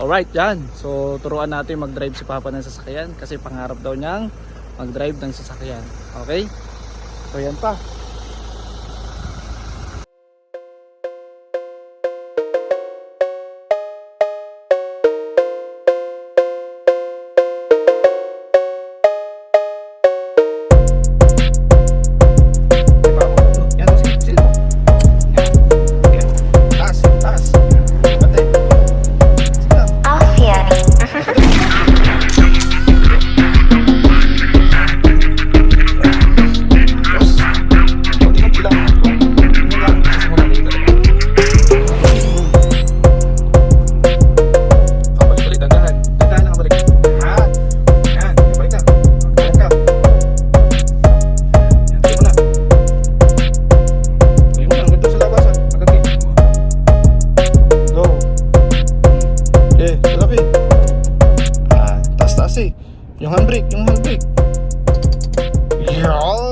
Alright, yan. So, turuan natin mag-drive si Papa ng sasakyan kasi pangarap daw niyang mag-drive ng sasakyan. Okay? So, yan pa. Yung handbrake. Yan.